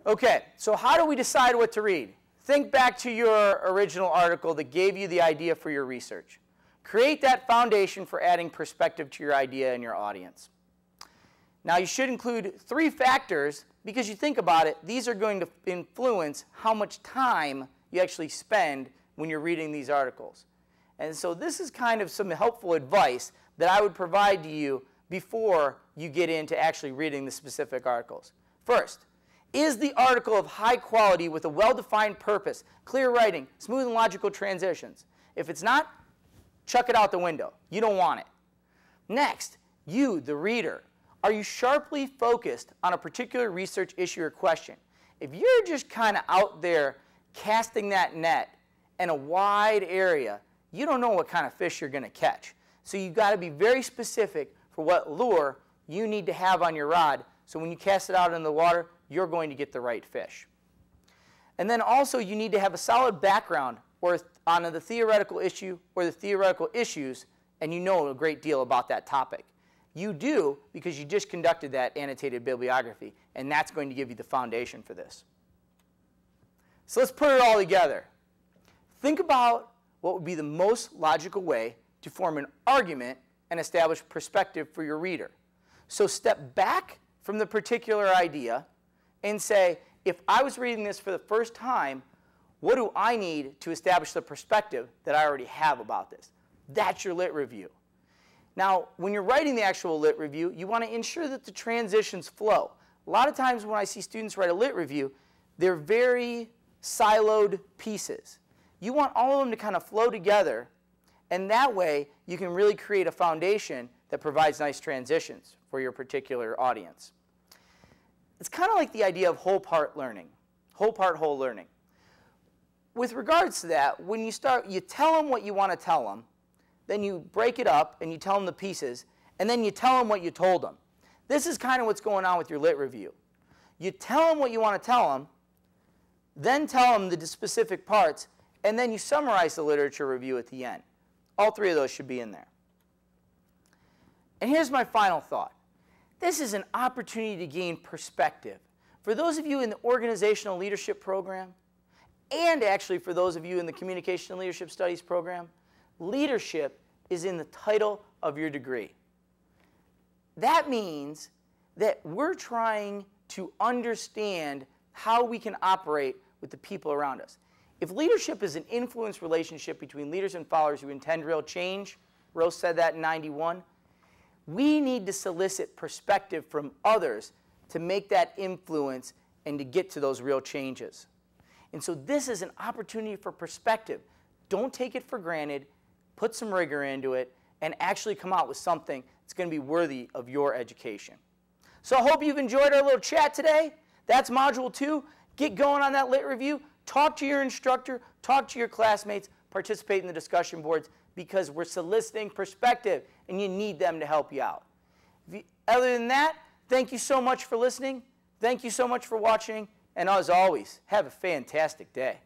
Okay, so how do we decide what to read? Think back to your original article that gave you the idea for your research. Create that foundation for adding perspective to your idea and your audience. Now, you should include 3 factors because you think about it, these are going to influence how much time you actually spend when you're reading these articles. And so this is kind of some helpful advice that I would provide to you before you get into actually reading the specific articles. First, is the article of high quality with a well-defined purpose, clear writing, smooth and logical transitions? If it's not, chuck it out the window. You don't want it. Next, you, the reader, are you sharply focused on a particular research issue or question? If you're just kind of out there casting that net in a wide area, you don't know what kind of fish you're going to catch. So you've got to be very specific for what lure you need to have on your rod, so when you cast it out in the water, you're going to get the right fish. And then also you need to have a solid background or on the theoretical issue or the theoretical issues, and you know a great deal about that topic. You do because you just conducted that annotated bibliography, and that's going to give you the foundation for this. So let's put it all together. Think about what would be the most logical way to form an argument and establish perspective for your reader. So step back from the particular idea and say, if I was reading this for the first time, what do I need to establish the perspective that I already have about this? That's your lit review. Now, when you're writing the actual lit review, you want to ensure that the transitions flow. A lot of times when I see students write a lit review, they're very siloed pieces. You want all of them to kind of flow together, and that way you can really create a foundation that provides nice transitions for your particular audience. It's kind of like the idea of whole part learning, whole part, whole learning. With regards to that, when you start, you tell them what you want to tell them, then you break it up and you tell them the pieces, and then you tell them what you told them. This is kind of what's going on with your lit review. You tell them what you want to tell them, then tell them the specific parts, and then you summarize the literature review at the end. All 3 of those should be in there. And here's my final thought. This is an opportunity to gain perspective. For those of you in the organizational leadership program, and actually for those of you in the communication and leadership studies program, leadership is in the title of your degree. That means that we're trying to understand how we can operate with the people around us. If leadership is an influence relationship between leaders and followers who intend real change, Rose said that in '91, we need to solicit perspective from others to make that influence and to get to those real changes. And so this is an opportunity for perspective. Don't take it for granted. Put some rigor into it and actually come out with something that's going to be worthy of your education. So I hope you've enjoyed our little chat today. That's Module 2. Get going on that lit review. Talk to your instructor. Talk to your classmates. Participate in the discussion boards because we're soliciting perspective and you need them to help you out. Other than that, thank you so much for listening. Thank you so much for watching. And as always, have a fantastic day.